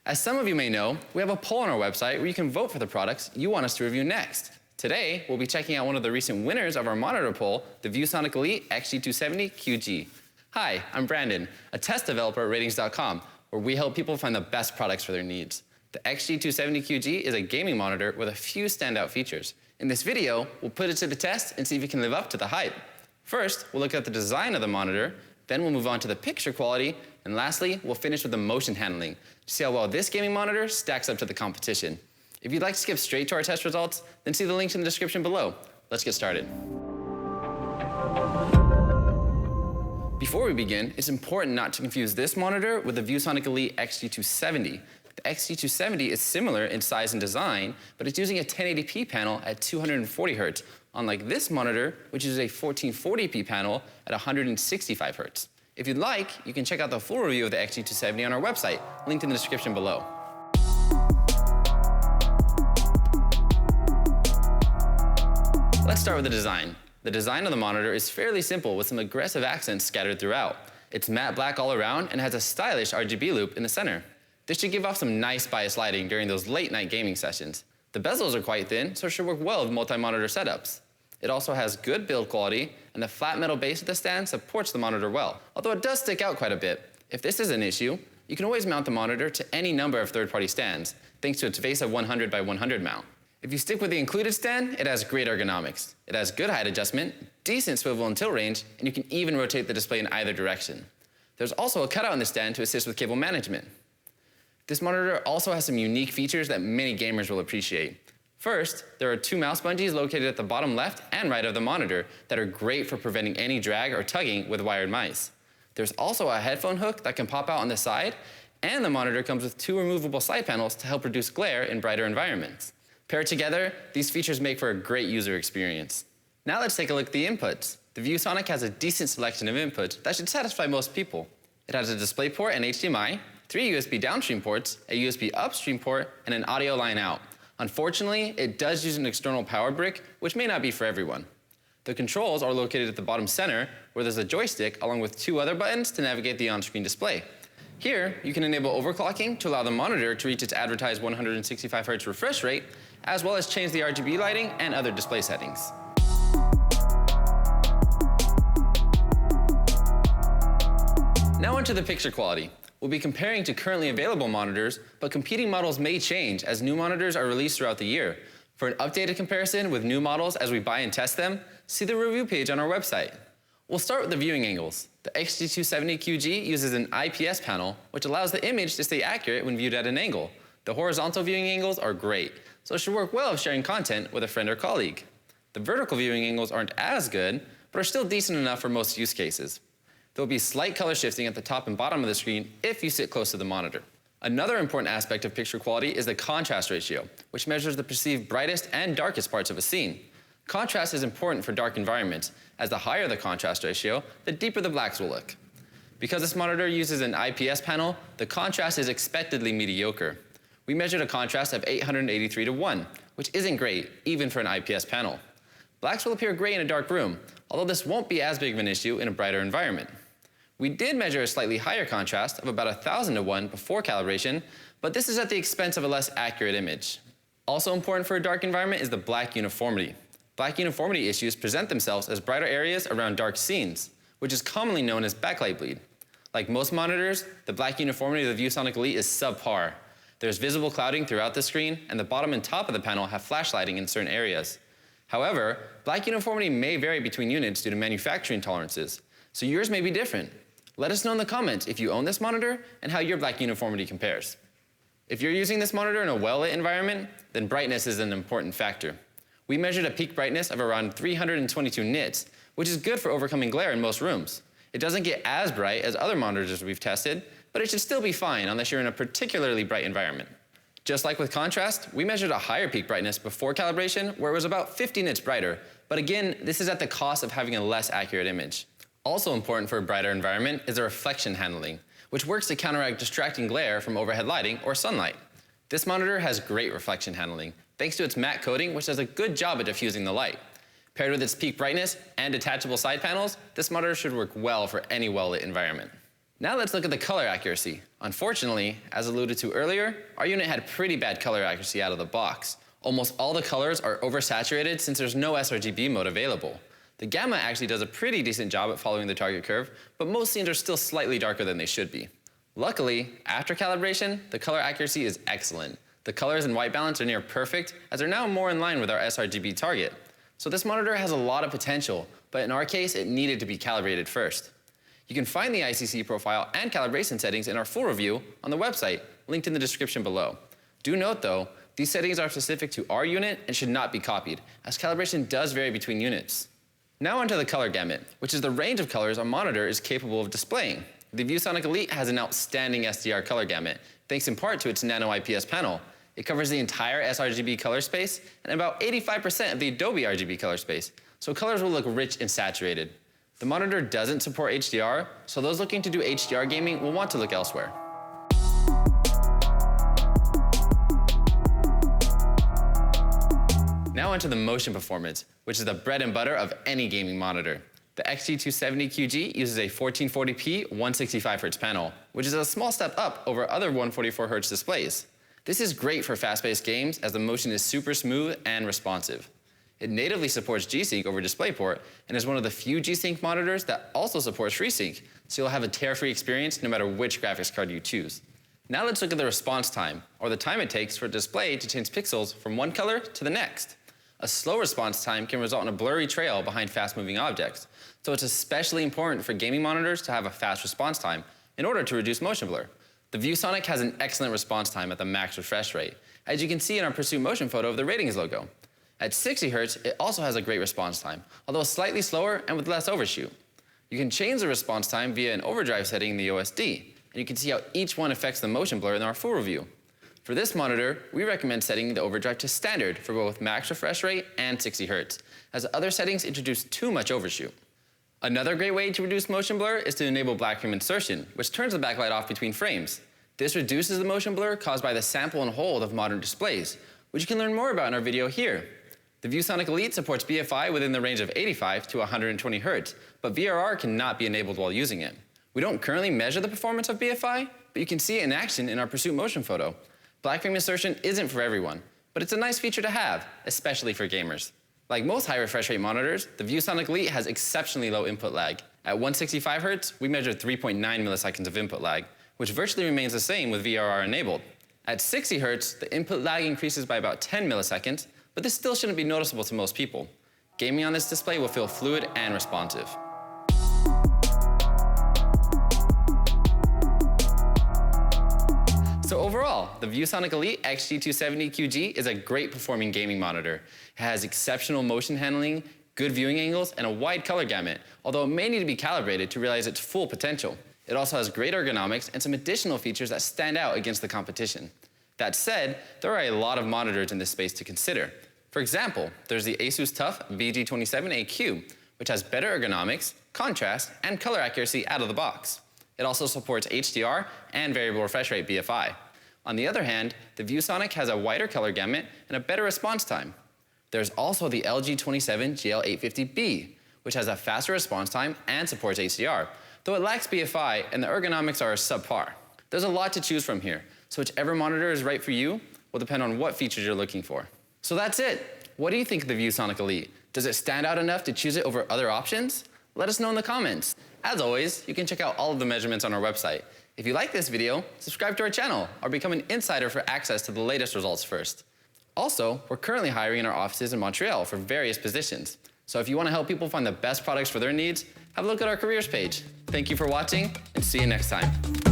As some of you may know, we have a poll on our website where you can vote for the products you want us to review next. Today, we'll be checking out one of the recent winners of our monitor poll, the ViewSonic Elite XG270QG. Hi, I'm Brandon, a test developer at Ratings.com, where we help people find the best products for their needs. The XG270QG is a gaming monitor with a few standout features. In this video, we'll put it to the test and see if it can live up to the hype. First, we'll look at the design of the monitor, then we'll move on to the picture quality, and lastly, we'll finish with the motion handling to see how well this gaming monitor stacks up to the competition. If you'd like to skip straight to our test results, then see the links in the description below. Let's get started. Before we begin, it's important not to confuse this monitor with the ViewSonic Elite XG270. The XG270 is similar in size and design, but it's using a 1080p panel at 240 Hz, unlike this monitor, which is a 1440p panel at 165 Hz. If you'd like, you can check out the full review of the XG270 on our website, linked in the description below. Let's start with the design. The design of the monitor is fairly simple with some aggressive accents scattered throughout. It's matte black all around and has a stylish RGB loop in the center. This should give off some nice bias lighting during those late night gaming sessions. The bezels are quite thin, so it should work well with multi-monitor setups. It also has good build quality, and the flat metal base of the stand supports the monitor well, although it does stick out quite a bit. If this is an issue, you can always mount the monitor to any number of third-party stands, thanks to its VESA 100 by 100 mount. If you stick with the included stand, it has great ergonomics. It has good height adjustment, decent swivel and tilt range, and you can even rotate the display in either direction. There's also a cutout in the stand to assist with cable management. This monitor also has some unique features that many gamers will appreciate. First, there are two mouse bungees located at the bottom left and right of the monitor that are great for preventing any drag or tugging with wired mice. There's also a headphone hook that can pop out on the side, and the monitor comes with two removable side panels to help reduce glare in brighter environments. Paired together, these features make for a great user experience. Now let's take a look at the inputs. The ViewSonic has a decent selection of inputs that should satisfy most people. It has a DisplayPort and HDMI, 3 USB downstream ports, a USB upstream port, and an audio line out. Unfortunately, it does use an external power brick, which may not be for everyone. The controls are located at the bottom center, where there's a joystick along with two other buttons to navigate the on-screen display. Here, you can enable overclocking to allow the monitor to reach its advertised 165 Hz refresh rate, as well as change the RGB lighting and other display settings. Now onto the picture quality. We'll be comparing to currently available monitors, but competing models may change as new monitors are released throughout the year. For an updated comparison with new models as we buy and test them, see the review page on our website. We'll start with the viewing angles. The XG270QG uses an IPS panel, which allows the image to stay accurate when viewed at an angle. The horizontal viewing angles are great, so it should work well if sharing content with a friend or colleague. The vertical viewing angles aren't as good, but are still decent enough for most use cases. There will be slight color shifting at the top and bottom of the screen if you sit close to the monitor. Another important aspect of picture quality is the contrast ratio, which measures the perceived brightest and darkest parts of a scene. Contrast is important for dark environments, as the higher the contrast ratio, the deeper the blacks will look. Because this monitor uses an IPS panel, the contrast is expectedly mediocre. We measured a contrast of 883:1, which isn't great, even for an IPS panel. Blacks will appear gray in a dark room, although this won't be as big of an issue in a brighter environment. We did measure a slightly higher contrast of about 1000:1 before calibration, but this is at the expense of a less accurate image. Also important for a dark environment is the black uniformity. Black uniformity issues present themselves as brighter areas around dark scenes, which is commonly known as backlight bleed. Like most monitors, the black uniformity of the ViewSonic Elite is subpar. There's visible clouding throughout the screen, and the bottom and top of the panel have flash lighting in certain areas. However, black uniformity may vary between units due to manufacturing tolerances, so yours may be different. Let us know in the comments if you own this monitor and how your black uniformity compares. If you're using this monitor in a well-lit environment, then brightness is an important factor. We measured a peak brightness of around 322 nits, which is good for overcoming glare in most rooms. It doesn't get as bright as other monitors we've tested, but it should still be fine unless you're in a particularly bright environment. Just like with contrast, we measured a higher peak brightness before calibration, where it was about 50 nits brighter, but again, this is at the cost of having a less accurate image. Also important for a brighter environment is the reflection handling, which works to counteract distracting glare from overhead lighting or sunlight. This monitor has great reflection handling, thanks to its matte coating, which does a good job at diffusing the light. Paired with its peak brightness and detachable side panels, this monitor should work well for any well-lit environment. Now let's look at the color accuracy. Unfortunately, as alluded to earlier, our unit had pretty bad color accuracy out of the box. Almost all the colors are oversaturated since there's no sRGB mode available. The Gamut actually does a pretty decent job at following the target curve, but most scenes are still slightly darker than they should be. Luckily, after calibration, the color accuracy is excellent. The colors and white balance are near perfect, as they're now more in line with our sRGB target. So this monitor has a lot of potential, but in our case, it needed to be calibrated first. You can find the ICC profile and calibration settings in our full review on the website, linked in the description below. Do note though, these settings are specific to our unit and should not be copied, as calibration does vary between units. Now onto the color gamut, which is the range of colors a monitor is capable of displaying. The ViewSonic Elite has an outstanding SDR color gamut, thanks in part to its nano IPS panel. It covers the entire sRGB color space and about 85% of the Adobe RGB color space, so colors will look rich and saturated. The monitor doesn't support HDR, so those looking to do HDR gaming will want to look elsewhere. Now onto the motion performance, which is the bread and butter of any gaming monitor. The XG270QG uses a 1440p 165Hz panel, which is a small step up over other 144Hz displays. This is great for fast-paced games as the motion is super smooth and responsive. It natively supports G-SYNC over DisplayPort and is one of the few G-SYNC monitors that also supports FreeSync, so you'll have a tear-free experience no matter which graphics card you choose. Now let's look at the response time, or the time it takes for a display to change pixels from one color to the next. A slow response time can result in a blurry trail behind fast-moving objects, so it's especially important for gaming monitors to have a fast response time in order to reduce motion blur. The ViewSonic has an excellent response time at the max refresh rate, as you can see in our Pursuit Motion photo of the ratings logo. At 60 Hz, it also has a great response time, although slightly slower and with less overshoot. You can change the response time via an overdrive setting in the OSD, and you can see how each one affects the motion blur in our full review. For this monitor, we recommend setting the overdrive to standard for both max refresh rate and 60 Hz, as other settings introduce too much overshoot. Another great way to reduce motion blur is to enable blackframe insertion, which turns the backlight off between frames. This reduces the motion blur caused by the sample and hold of modern displays, which you can learn more about in our video here. The ViewSonic Elite supports BFI within the range of 85 to 120 Hz, but VRR cannot be enabled while using it. We don't currently measure the performance of BFI, but you can see it in action in our Pursuit Motion photo. Blackframe insertion isn't for everyone, but it's a nice feature to have, especially for gamers. Like most high refresh rate monitors, the ViewSonic Elite has exceptionally low input lag. At 165 Hz, we measured 3.9 milliseconds of input lag, which virtually remains the same with VRR enabled. At 60 Hz, the input lag increases by about 10 milliseconds, but this still shouldn't be noticeable to most people. Gaming on this display will feel fluid and responsive. So overall, the ViewSonic Elite XG270QG is a great performing gaming monitor. It has exceptional motion handling, good viewing angles, and a wide color gamut, although it may need to be calibrated to realize its full potential. It also has great ergonomics and some additional features that stand out against the competition. That said, there are a lot of monitors in this space to consider. For example, there's the ASUS TUF VG27AQ, which has better ergonomics, contrast, and color accuracy out of the box. It also supports HDR and variable refresh rate BFI. On the other hand, the ViewSonic has a wider color gamut and a better response time. There's also the LG27GL850B, which has a faster response time and supports HDR, though it lacks BFI and the ergonomics are subpar. There's a lot to choose from here, so whichever monitor is right for you will depend on what features you're looking for. So that's it. What do you think of the ViewSonic Elite? Does it stand out enough to choose it over other options? Let us know in the comments. As always, you can check out all of the measurements on our website. If you like this video, subscribe to our channel or become an insider for access to the latest results first. Also, we're currently hiring in our offices in Montreal for various positions. So if you want to help people find the best products for their needs, have a look at our careers page. Thank you for watching, and see you next time.